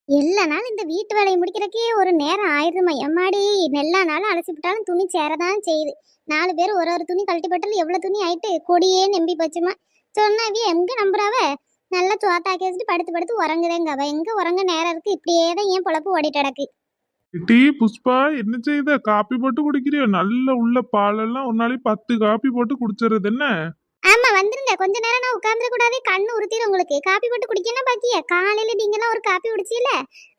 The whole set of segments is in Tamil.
எல்லா நாளும் இந்த வீட்டு வேலையை முடிக்கிறக்கே ஒரு நேரம் ஆயிடுதுமா எம்மாடி. எல்லா நாளும் அலசி விட்டாலும் துணி சேரதான் செய்யுது. 4 பேர் ஒரு ஒரு துணி கழட்டி போட்டாலும் எவ்வளவு துணி ஆயிட்டு கொடியே நம்பி போச்சுமா. சொன்னாவே எங்க நம்புறாவ. நல்லா சோத்தாக்கி வச்சுட்டு படுத்து படுத்து உறங்குதேங்க அவ. எங்க உறங்க நேரம் இருக்கு? இப்படியே தான் ஏன் பொழப்பு ஓடிட்டு கிடக்கு. டீ புஷ்பா என்ன செய்த? காப்பி போட்டு குடிக்கிறியோ? நல்ல உள்ள பாலெல்லாம் ஒரு நாளைக்கு 10 காப்பி போட்டு குடிச்சிருது என்ன? ஆமா வந்துருங்க. கொஞ்ச நேரம் நான் உட்கார்ந்துட கூடாது, கண்ணு உறுத்திடும் உங்களுக்கு. காப்பி போட்டு குடிக்கணும் பாக்கிய. காலையில நீங்களாம் ஒரு காப்பி குடிச்சீல,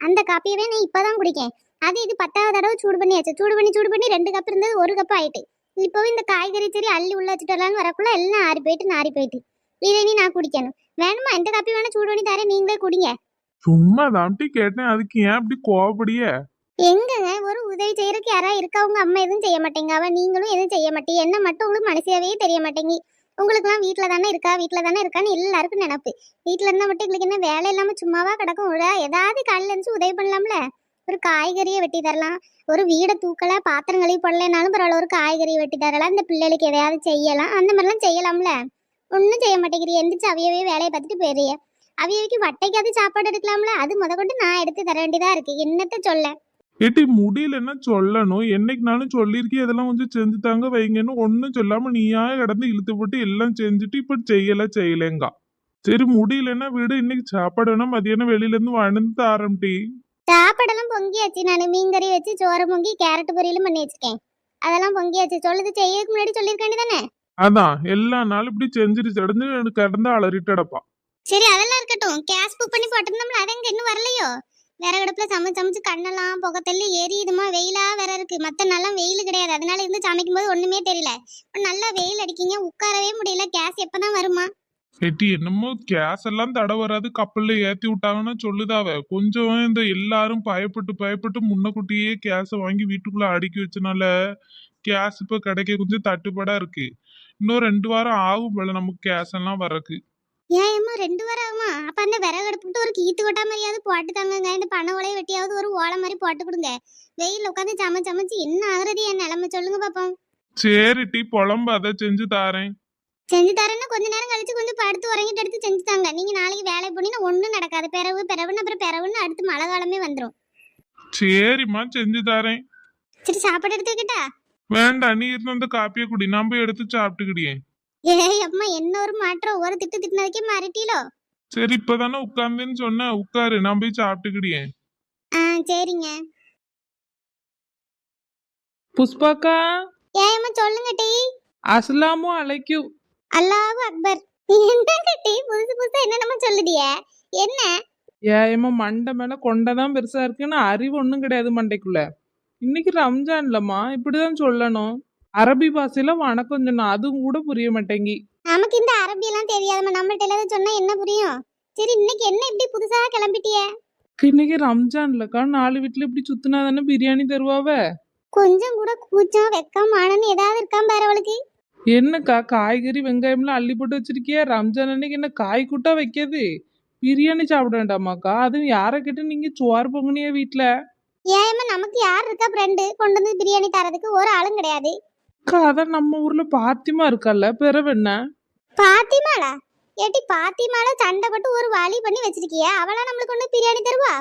அந்த காப்பியவே நான் இப்பதான் குடிக்கேன். அது இது 10வது தடவை சூடு பண்ணியாச்சு. சூடு பண்ணி 2 கப் இருந்தது 1 கப் ஆயிட்டு. இப்பவும் இந்த காய்கறி சரி அள்ளி உள்ள வச்சுட்டு வரலான்னு வரக்குள்ள எல்லாம் ஆறி போயிட்டு நாரி போயிட்டு. இதை நீ நான் குடிக்கணும். வேணுமா? இந்த காப்பி வேணா சூடு பண்ணி தரேன், நீங்களே குடிங்க. சும்மா தாம்ட்டி கேட்டேன், அதுக்கு ஏன் அப்படி கோவப்படிய? எங்கங்க ஒரு உதவி செய்யறதுக்கு யாரா இருக்கா? உங்க அம்மா எதுவும் செய்ய மாட்டேங்க, அவ நீங்களும் எதுவும் செய்ய மாட்டீங்க. என்ன மட்டும் உங்களுக்கு மனசாவே தெரிய மாட்டேங்கி. உங்களுக்குலாம் வீட்டுல தானே இருக்கான்னு எல்லாருக்கும் நினைப்பு. வீட்டுல இருந்தா மட்டும் எங்களுக்கு என்ன வேலை இல்லாம சும்மாவா கிடக்கும்? ஏதாவது காலையில இருந்து உதவி பண்ணலாம்ல. ஒரு காய்கறியை வெட்டி தரலாம், ஒரு வீடை தூக்கல, பாத்திரம் கழுவி போடலனாலும் பரவாயில்ல, ஒரு காய்கறியை வெட்டி தரலாம், இந்த பிள்ளைகளுக்கு எதையாவது செய்யலாம், அந்த மாதிரிலாம் செய்யலாம்ல. ஒன்றும் செய்ய மாட்டேங்கிறீ. எந்திரிச்சு அவையவே வேலையை பார்த்துட்டு போயிடுறிய. அவையவைக்கு வட்டைக்காவது சாப்பாடு எடுக்கலாம்ல. அது கொண்டு நான் எடுத்து தர வேண்டியதா இருக்கு. என்னத்த சொல்ல. ஏட்டி முடியலன்னா சொல்லணும். என்னைக்குனாலும் சொல்லியிருக்கேன் இதெல்லாம் கொஞ்சம் செஞ்சு தாங்க வைங்கன்னு. ஒன்றும் சொல்லாம நீயா கிடந்து இழுத்து போட்டு எல்லாம் செஞ்சுட்டு இப்ப செய்யலங்கா. சரி முடியலன்னா வீடு, இன்னைக்கு சாப்பாடு வேணா மதியானம் வெளியில இருந்து வாழ்ந்து ஆரம்பிட்டி. சாப்பாடெல்லாம் பொங்கியாச்சு. நான் மீன் கறி வச்சு சோறு பொங்கி கேரட் பொரியலும் பண்ணி வச்சிருக்கேன். அதெல்லாம் பொங்கியாச்சு. சொல்லுது செய்யறதுக்கு முன்னாடி சொல்லியிருக்காண்டி தானே. அதான் எல்லா நாளும் இப்படி செஞ்சுட்டு கிடந்து கிடந்து அலறிட்டு அடப்பா. சரி அதெல்லாம் இருக்கட்டும். கேஸ் புக் பண்ணி போட்டிருந்தோம்ல, அது எங்க இன்னும் வரலையோ? விறகடுப்புல சமைச்சு கண்ணெல்லாம் புகை தள்ளி எரியுதுமா. வெயிலா வேற இருக்கு. மத்த நாளெல்லாம் வெயில் கிடையாது. அதனால இருந்து சமைக்கும் போது ஒண்ணுமே தெரியல. நல்லா வெயில் அடிக்கீங்க, உட்காரவே முடியல. கேஸ் எப்பதான் வருமா? ஏட்டி என்னமோ கேஸ் எல்லாம் தடை வராது, கப்பல்ல ஏத்தி விட்டாங்கன்னு சொல்லுதாவ. கொஞ்சம் இந்த எல்லாரும் பயப்பட்டு முன்னக்கூட்டியே கேஸ வாங்கி வீட்டுக்குள்ள அடுக்கி வச்சனால கேஸ் இப்ப கிடைக்க கொஞ்சம் தட்டுப்பாடா இருக்கு. இன்னும் 2 வாரம் ஆகும் போல நமக்கு கேஸ் எல்லாம் வரக்கு. ஏம்மா 2 வாரம் ஆகுமா? அப்ப அந்த விறகடுப்புட்டு ஒரு கீத்து கொட்டா மாதிரியாவது போட்டு தாங்கங்க. இந்த பனை ஓலையை வெட்டியாவது ஒரு ஓலை மாதிரி போட்டு கொடுங்க. வெயில் உட்காந்து சமைச்சு என்ன ஆகுறது? என் நிலைமை சொல்லுங்க பாப்போம். சரி டீ புலம்பு, அதை செஞ்சு தாரேன். செஞ்சு தரேன்னா கொஞ்ச நேரம் கழிச்சு கொஞ்சம் படுத்து உறங்கிட்டு எடுத்து செஞ்சு தாங்க. நீங்க நாளைக்கு வேலை போனீங்கன்னா ஒண்ணும் நடக்காது. பிறவுன்னு அப்புறம் பிறவுன்னு அடுத்து மழை காலமே வந்துடும். சரிம்மா செஞ்சு தாரேன். சரி சாப்பாடு எடுத்துக்கிட்டா? வேண்டாம், நீ இருந்து அந்த காப்பியை குடி, நம்ம எடுத்து சாப்பிட்டுக்கிடியே. ஏய் அம்மா, என்ன ஒரு மாற்றம்! ஒரு திட்டு திட்டினதுக்கே மாறிட்டீலோ? சரி இப்பதானே உட்கார்ந்தேன்னு சொன்ன, உட்காரு, நான் போய் சாப்பிட்டுக்கிடியே. சரிங்க. புஷ்பாக்கா, ஏம்மா சொல்லுங்க டி. அஸ்ஸலாமு அலைக்கும். அல்லாஹ் அக்பர். என்னங்க டி புதுசு புதுசா என்னென்னமோ சொல்லுதியே? என்ன? ஏமா மண்டை மேல கொண்டதான் பெருசா இருக்குன்னு அறிவு ஒன்றும் கிடையாது மண்டைக்குள்ள. இன்னைக்கு ரம்ஜான்லம்மா, இப்படிதான் சொல்லணும். அரபி பாஷையில வணக்கம் சொன்னா அதுவும் கூட புரிய மாட்டேங்கி. நமக்கு இந்த அரபியெல்லாம் தெரியாதுமா. நம்மள்ட்ட எல்லாரும் சொன்னா என்ன புரியும்? சரி இன்னைக்கு என்ன இப்படி புதுசா கிளம்பிட்டியே? இன்னைக்கு ரம்ஜான்லக்கா 4 வீட்டுல இப்படி சுத்தினா தானே பிரியாணி தருவாவ. கொஞ்சம் கூட கூச்சம் வெக்கம் மானன்னு ஏதாவது இருக்காம பாரு அவளுக்கு. என்னக்கா காய்கறி வெங்காயம்லாம் அள்ளி போட்டு வச்சிருக்கியா? ரம்ஜான் அன்னைக்கு என்ன காய் கூட்டா வைக்கிறது? பிரியாணி சாப்பிட வேண்டாமாக்கா? அதுவும் யாரை கேட்டு நீங்க சோறு பொங்குனியா வீட்டுல? ஏம்மா நமக்கு யார் இருக்கா ஃப்ரெண்டு கொண்டு வந்து பிரியாணி தரதுக்கு? ஒரு ஆளும் கிடையாது. அக்கா அதான் நம்ம ஊர்ல பாத்திமா இருக்கால, பிறவு என்ன? பாத்திமாளா? ஏட்டி பாத்திமால சண்டை போட்டு ஒரு வழி பண்ணி வச்சிருக்கிய. அவளா நம்மளுக்கு ஒண்ணு பிரியாணி தருவா?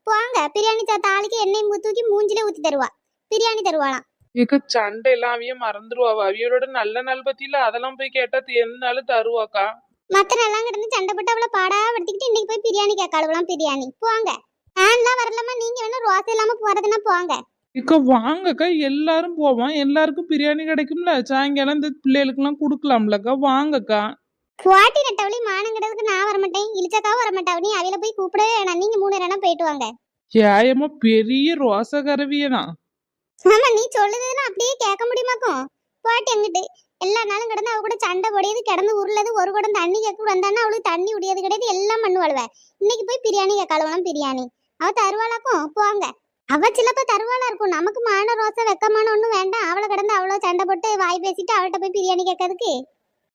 போங்க, பிரியாணி தாளிக்கு எண்ணெய் தூக்கி மூஞ்சில ஊத்தி தருவா. பிரியாணி தருவாளாம். ஏக்க சண்டை எல்லாம் அவிய மறந்துடுவாவா? அவியோட நல்ல நாள் பத்தியில அதெல்லாம் போய் கேட்டா என்னாலும் தருவாக்கா. மத்த நாள்லாம் கிடந்து சண்டை போட்டு அவளை பாடா படுத்திக்கிட்டு இன்னைக்கு போய் பிரியாணி கேட்காளுவலாம். பிரியாணி போங்க. நான்லாம் வரலாமா? நீங்க வேணா ரோசை இல்லாம போறதுன்னா போங்க. இக்க வாங்கக்கா, எல்லாரும் போவோம், எல்லாருக்கும் பிரியாணி கிடைக்கும்ல. சாயங்காலம் இந்த பிள்ளைகளுக்கு எல்லாம் குடுக்கலாம்லக்கா, வாங்கக்கா. குவாட்டி நட்டவளி மானம் கிடதுக்கு நான் வரமாட்டேன், இழிச்சக்காவும் வரமாட்டாவ. நீ அவையில போய் கூப்பிடவே வேணாம். நீங்க 3 பேரும் போயிட்டு வாங்க. ஏயம்மா பெரிய ரோச கரவியதான். ஆமா, நீ சொல்லுதுன்னா அப்படியே கேட்க முடியுமாக்கும்? போட்டு எங்கிட்டு எல்லா நாளும் கிடந்து அவ கூட சண்டை பொடியது, கிடந்து உருளது, ஒரு குடம் தண்ணி கேட்க வந்தானா அவளுக்கு தண்ணி உடையது கிடையாது, எல்லாம் பண்ணுவாளுவ. இன்னைக்கு போய் பிரியாணி கேட்காளுவலாம். பிரியாணி அவ தருவாளாக்கும். போங்க. அவ சிலப்ப தருவாளா இருக்கும். நமக்கு மான ரோசை வெக்கமான ஒண்ணும் வேண்டாம். அவளை கிடந்து அவ்வளோ சண்டை போட்டு வாய் பேசிட்டு அவள்கிட்ட போய் பிரியாணி கேட்கறதுக்கு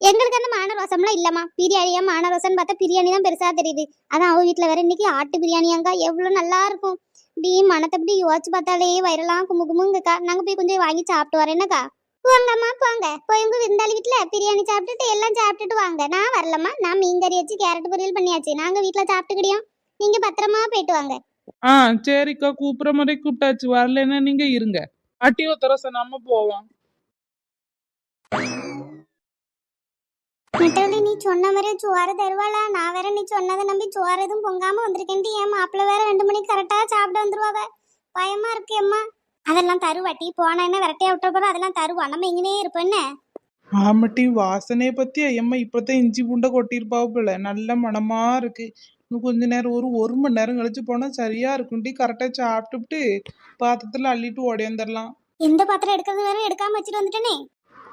எங்களுக்கு அந்த மான ரோசம்லாம் இல்லம்மா. பிரியாணியா மான ரோசன்னு பார்த்தா பிரியாணி தான் பெருசா தெரியுது. அதான் அவ வீட்டுல வேற இன்னைக்கு ஆட்டு பிரியாணியாங்க, எவ்வளவு நல்லா இருக்கும். இப்படி மனத்தை இப்படி யோசிச்சு பார்த்தாலே வயிறெல்லாம் குமுகுமுங்கக்கா. நாங்க போய் கொஞ்சம் வாங்கி சாப்பிட்டு வரேன்னக்கா. போங்கம்மா போங்க. போய் உங்க விருந்தாளி வீட்டுல பிரியாணி சாப்பிட்டுட்டு எல்லாம் சாப்பிட்டுட்டு வாங்க. நான் வரலம்மா. நான் மீன் கறி வச்சு கேரட் பொரியல் பண்ணியாச்சு. நாங்க வீட்டுல சாப்பிட்டுக்கிடியோம். நீங்க பத்திரமா போயிட்டு வாங்க. ஆ சரிக்கா, கூப்பிட்ற மாதிரி கூப்பிட்டாச்சு. வரலைன்னா நீங்க இருங்க. பாட்டி ஒத்தரச நம்ம போவோம். நெட்டவழி நீ சொன்ன மாதிரி சோறு தருவாளா? நான் வேற நீ சொன்னதை நம்பி சோறு எதுவும் பொங்காம வந்திருக்கேன்டி. என் மாப்பிள்ள வேற 2 மணிக்கு கரெக்டா சாப்பிட வந்துருவாவ. பயமா இருக்கு அம்மா. அதெல்லாம் தருவாட்டி, போனா என்ன விரட்டியா விட்ட போறோம், அதெல்லாம் தருவா. நம்ம இங்கனே இருப்போம் என்ன? ஆமாட்டி, வாசனையை பத்தி ஐயம்மா இப்பதான் இஞ்சி பூண்டை கொட்டியிருப்பாவு போல. நல்ல மணமா இருக்கு. இன்னும் கொஞ்ச நேரம், ஒரு மணி நேரம் கழிச்சு போனா சரியா இருக்கும்டி. கரெக்டா சாப்பிட்டுட்டு பாத்திரத்துல அள்ளிட்டு ஓடியாந்துடலாம். எந்த பாத்திரம் எடுக்கிறது வேற எடுக்காம வச்சுட்டு வந்துட்டேனே.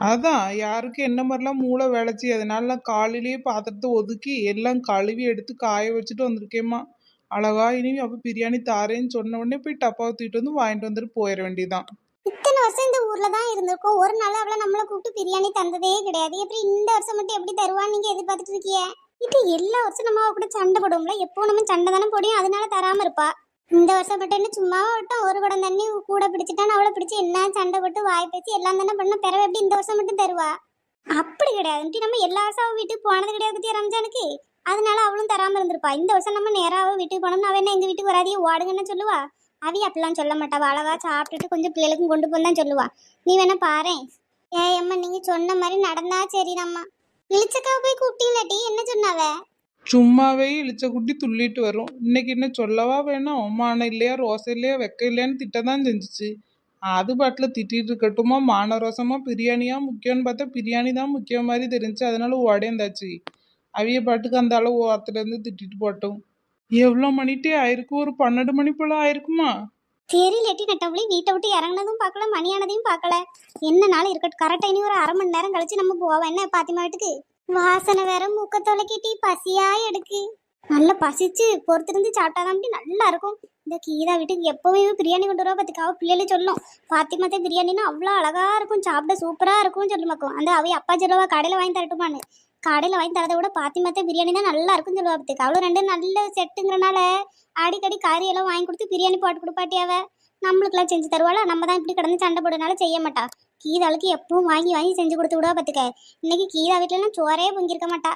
அதான் யாருக்கு என்ன மாதிரிலாம் மூளை வேலைச்சி. அதனால நான் காலையிலேயே பாத்திரத்தை ஒதுக்கி எல்லாம் கழுவி எடுத்து காய வச்சுட்டு வந்திருக்கேம்மா. அழகா இனி அப்ப பிரியாணி தாரேன்னு சொன்ன உடனே போய் டப்பாவை தூக்கிட்டு வந்து வாங்கிட்டு வந்துட்டு போயிட வேண்டியதான். இத்தனை வருஷம் இந்த ஊர்ல தான் இருந்திருக்கோம். ஒரு நாள் அவளை நம்மளை கூப்பிட்டு பிரியாணி தந்ததே கிடையாது. எப்படி இந்த வருஷம் மட்டும் எப்படி தருவான்னு நீங்க எதிர்பார்த்துட்டு இருக்கிய? இது எல்லா வருஷம் நம்ம அவ கூட சண்டை போடுவோம்ல. எப்போ நம்ம சண்டை தானே போடியும், அதனால தராம இருப்பா. இந்த வருஷம் மட்டும் என்ன சும்மா விட்டோம். ஒரு குடம் தண்ணி கூட பிடிச்சிட்டான்னு அவளை பிடிச்சி என்ன சண்டை போட்டு வாய் பேசி எல்லாம் தானே பண்ண. பிறகு எப்படி இந்த வருஷம் மட்டும் தருவா? அப்படி கிடையாது. நம்ம எல்லா வருஷம் அவ வீட்டுக்கு போனது கிடையாது பத்தியா ரம்ஜானுக்கு. அதனால அவளும் தராம இருந்திருப்பா. இந்த வருஷம் நம்ம நேரா அவ வீட்டுக்கு போனோம்னு அவ என்ன எங்க வீட்டுக்கு வராதியே ஓடுங்கன்னு சொல்லுவா. அவி அப்படிலாம் சொல்ல மாட்டாவா. அழகா சாப்பிட்டுட்டு கொஞ்சம் பிள்ளைகளுக்கும் கொண்டு போன்னு சொல்லுவா. நீ வேணா பாரு. ஏம்மா நீங்க சொன்ன மாதிரி நடந்தா சரிதாம்மா. இளிச்சக்காவை போய் கூப்பிட்டீங்களாட்டி? என்ன சொன்னாவ? சும்மாவே இழிச்ச குட்டி துள்ளிட்டு வரும். இன்னைக்கு என்ன சொல்லவா வேணும்? மான இல்லையா, ரோசை இல்லையா, வெக்க இல்லையான்னு திட்டதான் செஞ்சுச்சு. அது பாட்டில் திட்டிட்டு இருக்கட்டுமா? மான ரோசமா பிரியாணியா முக்கியம்னு பார்த்தா பிரியாணி தான் முக்கியம் மாதிரி தெரிஞ்சு. அதனால உடையந்தாச்சு. அவிய பாட்டுக்கு அந்த அளவு ஓரத்துலேருந்து திட்டிட்டு போட்டோம். எவ்வளோ மணிட்டே ஆயிருக்கு? ஒரு 12 மணி போல ஆயிருக்குமா? தெரியலட்டி நட்டவளி. வீட்டை விட்டு இறங்கினதும் பார்க்கல, மணியானதையும் பார்க்கல. என்ன நாள் இருக்கட்டும். கரெக்டா இனி ஒரு 1/2 மணி நேரம் கழிச்சு நம்ம போவோம் என்ன பாத்திமா வீட்டுக்கு. வாசனை வேற மூக்க தொலைக்கிட்டி பசியா எடுக்கு. நல்லா பசிச்சு பொறுத்திருந்து சாப்பிட்டாதான் நல்லா இருக்கும். இந்த கீதா வீட்டுக்கு எப்பவுமே பிரியாணி கொண்டு வரவா பார்த்துக்காவ. பிள்ளைகளே சொல்லும் பாத்திமாத்தே பிரியாணின்னா அவ்வளோ அழகா இருக்கும், சாப்பிட சூப்பரா இருக்கும்னு சொல்லுமாக்கும். அந்த அவைய அப்பா சொல்லுவா கடையில் வாங்கி தரட்டுமான்னு. கடையில் வாங்கி தரதை விட பாத்திமாத்தே பிரியாணி தான் நல்லா இருக்கும்னு சொல்லுவா பார்த்துக்கா. அவ்வளோ 2 நல்ல செட்டுங்கிறனால அடிக்கடி கறி எல்லாம் வாங்கி கொடுத்து பிரியாணி போட்டு கொடுப்பாட்டியாவ. நம்மளுக்கெல்லாம் செஞ்சு தருவாளா? நம்ம தான் இப்படி கிடந்து சண்டை போடுறதுனால செய்ய மாட்டா. கீதாளுக்கு எப்பவும் வாங்கி வாங்கி செஞ்சு கொடுத்து விடுவா பார்த்துக்க. இன்னைக்கு கீதா வீட்டிலலாம் சோறே பொங்கியிருக்க மாட்டா.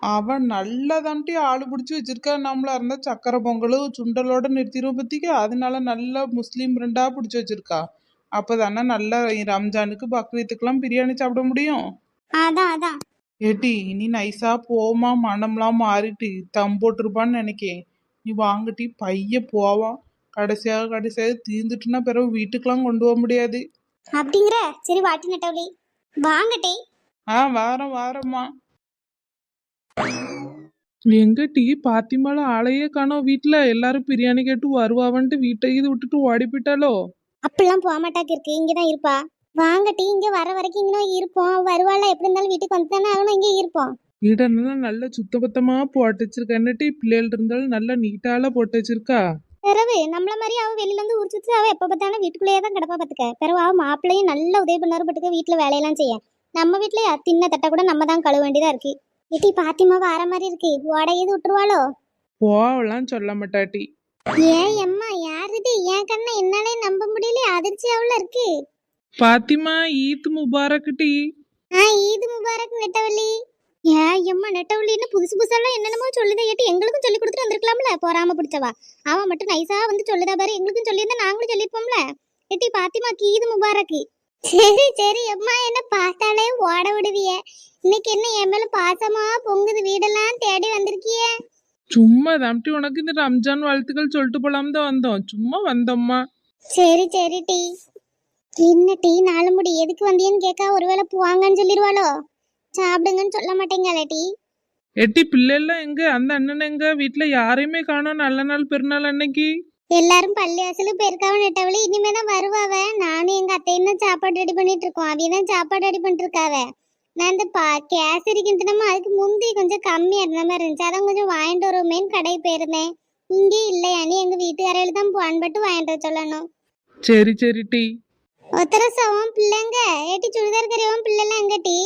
அவன் நல்லதான்ட்டு ஆளு பிடிச்சி வச்சிருக்கா. நம்மளா இருந்தா சக்கரை பொங்கல் சுண்டலோட நிறுத்திடுவோம் பத்திக்க. அதனால நல்ல முஸ்லீம் ரெண்டா பிடிச்சி வச்சிருக்கா. அப்பதானே நல்ல ரம்ஜானுக்கு பக்ரீத்துக்கெல்லாம் பிரியாணி சாப்பிட முடியும். அதான் ஏட்டி இனி நைஸா போமா, மனம்லாம் மாறிட்டு தம் போட்டிருப்பான்னு நினைக்கேன். நீ வாங்கிட்டி பைய போவான். கடைசியாக தீர்ந்துட்டுனா பிறகு வீட்டுக்கெல்லாம் கொண்டு போக முடியாது. அப்படிங்கிற. சரி வாட்டி நட்டவளி வாங்கட்டே. வாரம்மா. எங்க டீ பாத்திமால ஆளையே காணோம். வீட்டுல எல்லாரும் பிரியாணி கேட்டு வருவாவன்ட்டு வீட்டை இது விட்டுட்டு ஓடி போயிட்டாலோ? அப்படிலாம் போக மாட்டாக்கு இருக்கு. இங்கதான் இருப்பா. வாங்கட்டி இங்க வர வரைக்கும் இங்கே இருப்போம். வருவாள் எப்படி இருந்தாலும் வீட்டுக்கு வந்து தானே ஆகணும். இங்கே இருப்போம். வீடெல்லாம் நல்லா சுத்தபத்தமா போட்டு வச்சிருக்கா. என்னட்டி பிள்ளைகள் இருந்தாலும் நல்லா நீட்டால போட்டு வச்சிருக்கா. பிறகு நம்மள மாதிரி அவ வெளியில இருந்து ஊர் சுத்தி அவ எப்ப பார்த்தாலும் வீட்டுக்குள்ளேயே தான் கிடப்பா பார்த்துக்க. பிறகு அவ மாப்பிள்ளையும் நல்ல உதவி பண்ணாரு பட்டுக்க. வீட்டுல வேலையெல்லாம் செய்ய. நம்ம வீட்டுல தின்ன தட்டை கூட நம்ம தான் கழுவ வேண்டியதா இருக்கு. வீட்டி பாத்திமா வர மாதிரி இருக்கு. உடையது விட்டுருவாளோ? போவெல்லாம் சொல்ல மாட்டாட்டி. ஏன் எம்மா யார் இது? என் கண்ணை என்னாலே நம்ப முடியல. அதிர்ச்சி அவ்வளோ இருக்கு. பாத்திமா ஈத் முபாரக் டி. ஈது முபாரக் நெட்டவள்ளி. ஏன் எம்மா நெட்டவள்ளின்னு புதுசு புதுசாலாம் என்னென்னமோ சொல்லுதே. ஏட்டி எங்களுக்கும் சொல்லி கொடுத்துட்டு வந்திருக்கலாம்ல. போறாம பிடிச்சவா அவன் மட்டும் நைஸா வந்து சொல்லுதா பாரு. எங்களுக்கும் சொல்லியிருந்தா நாங்களும் சொல்லியிருப்போம்ல. ஏட்டி பாத்திமாக்கு ஈது முபாரக். சரி அம்மா. என்ன பார்த்தாலே ஓட விடுவிய. இன்னைக்கு என்ன என் மேல பாசமா பொங்குது. வீடெல்லாம் தேடி வந்திருக்கியே. சும்மா தம்பி உனக்கு இந்த ரம்ஜான் வாழ்த்துக்கள் சொல்லிட்டு போலாம் தான் வந்தோம். சும்மா வந்தோம்மா. சரி டீ. என்ன டீ 4 முடி எதுக்கு வந்தியன்னு கேட்கா. ஒருவேளை போவாங்கன்னு சொல்லிடுவாளோ? சாப்பிடுங்கன்னு சொல்ல மாட்டேங்களா டீ? எட்டி பிள்ளைலாம் எங்க? அந்த அண்ணன் எங்க? வீட்டுல யாரையுமே காணோம். நல்ல நாள் பெருநாள் அன்னைக்கு. எல்லாரும் பள்ளிவாசலுக்கு போயிருக்காவ நெட்டவளி. இனிமேதான் வருவாவ. நானும் எங்க அத்தையும் தான் சாப்பாடு ரெடி பண்ணிட்டு இருக்கோம். அவையதான் சாப்பாடு ரெடி பண்ணிட்டு இருக்காவ. நான் இந்த கேசரி கிண்டனமா அதுக்கு முந்தி கொஞ்சம் கம்மியா இருந்த மாதிரி இருந்துச்சு. அதான் கொஞ்சம் வாங்கிட்டு வருவோமேன்னு கடைக்கு போயிருந்தேன். இங்கே இல்லையா? நீ எங்க வீட்டுக்காரையில தான் போன்பட்டு வாங்கிட்டு வர சொல்லணும். சரி டி. ஒத்தரசவன் பிள்ளைங்க ஏட்டி சுடிதார் கறியவன் பிள்ளைலாம் எங்க டீ?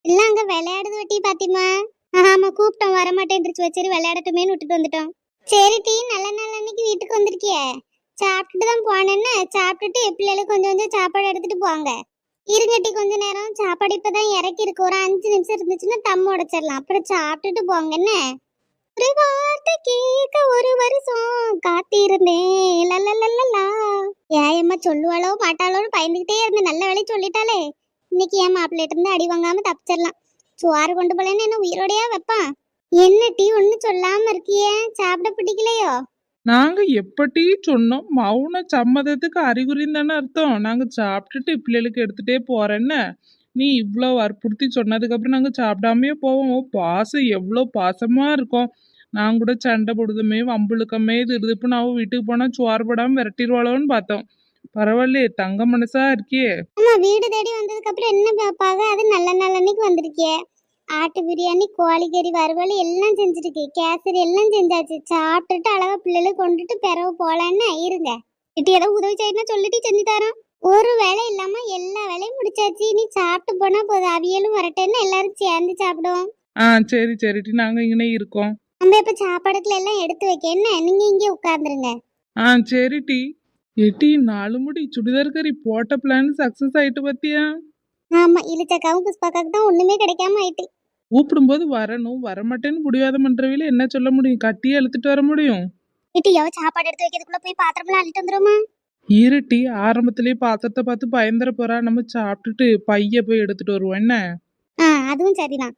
எல்லாம் அங்க விளையாடுது வட்டி பாத்திமா. ஆமா கூப்பிட்டோம் வரமாட்டேன்ருச்சு. வச்சரி விளையாடட்டுமேன்னு விட்டுட்டு வந்துட்டோம். சரி டீ. நல்ல நாள் அன்னைக்கு வீட்டுக்கு வந்திருக்கிய. சாப்பிட்டுட்டு தான் போனேன்னு. சாப்பிட்டுட்டு பிள்ளைகளுக்கு கொஞ்சம் கொஞ்சம் சாப்பாடு எடுத்துட்டு போவாங்க. இருங்கட்டி கொஞ்ச நேரம். சாப்பாடு இப்பதான் இறக்கி இருக்கு. ஒரு 5 நிமிஷம் இருந்துச்சுன்னா தம்ம உடைச்சிடலாம். அப்புறம் சாப்பிட்டுட்டு போங்க என்ன. ஒரு வார்த்தை கேட்க ஒரு வருஷம் காத்திருந்தேன் லலலலலா. ஏயம்மா சொல்லுவாளோ மாட்டாளோன்னு பயந்துகிட்டே இருந்தேன். நல்ல வேலை சொல்லிட்டாலே. இன்னைக்கு என் மாப்பிள்ளைகிட்ட இருந்து அடி வாங்காம தப்பிச்சிடலாம். சோறு கொண்டு போலேன்னு என்ன உயிரோடையா வைப்பான். என்ன டீ ஒண்ணு சொல்லாம இருக்கியே, சாப்பிட பிடிக்கலையோ? நாங்க எப்பட்டி சொன்னோம்? மௌன சம்மதத்துக்கு அறிகுறின்னு தானே அர்த்தம். நாங்க சாப்பிட்டுட்டு பிள்ளைகளுக்கு எடுத்துட்டே போறேன்னு நீ இவ்வளோ வற்புறுத்தி சொன்னதுக்கு அப்புறம் நாங்க சாப்பிடாமையே போவோம். உன் பாசம் எவ்வளோ பாசமா இருக்கும். நான் கூட சண்டை போடுதுமே வம்புழுக்கமே திருதுப்பு நான் வீட்டுக்கு போனா சோறு போடாம விரட்டிடுவாளோன்னு பார்த்தோம். பரவாயில்லையே, தங்க மனசா இருக்கியே. ஆமா, வீடு தேடி வந்ததுக்கு அப்புறம் என்ன பாப்பாக, அது நல்ல நல்லன்னைக்கு வந்திருக்கியே. ஆட்டு பிரியாணி, கோழிக்கறி வறுவல் எல்லாம் செஞ்சிருக்கு. கேசரி எல்லாம் செஞ்சாச்சு. சாப்பிட்டுட்டு அழகா பிள்ளைகளுக்கு கொண்டுட்டு பிறகு போலான்னு இருங்க. இட்டு ஏதோ உதவி செய்யணும்னா சொல்லிட்டு செஞ்சு தரோம். ஒரு வேலை இல்லாம எல்லா வேலையும் முடிச்சாச்சு. நீ சாப்பிட்டு போனா போதும். அவியலும் வரட்டேன்னு எல்லாரும் சேர்ந்து சாப்பிடுவோம். சரி சரிட்டி, நாங்க இங்கே இருக்கோம். நம்ம இப்ப சாப்பாடுக்குள்ள எல்லாம் எடுத்து வைக்க என்ன, நீங்க இங்கே உட்கார்ந்துருங்க. சரிட்டி. எட்டி 4 முடி சுடிதார் கறி போட்ட பிளான் சக்சஸ் ஆயிட்டு பத்தியா? ஆமா, இழுச்சக்காவும் புஷ்பாக்காவுக்கு தான் ஒண்ணுமே கிடைக்காம ஆயிட்டு. கூப்பிடும்போது வரணும், வரமாட்டேன்னு முடியாத மன்றவில என்ன சொல்ல முடியும்? கட்டியே இழுத்துட்டு வர முடியும்? இட்டு எவ சாப்பாடு எடுத்து வைக்கிறதுக்குள்ள போய் பாத்திரம்லாம் அள்ளிட்டு வந்துருமா? இருட்டி ஆரம்பத்திலேயே பாத்திரத்தை பார்த்து பயந்துர போறா. நம்ம சாப்பிட்டுட்டு பைய போய் எடுத்துட்டு வருவோம் என்ன? அதுவும் சரிதான்.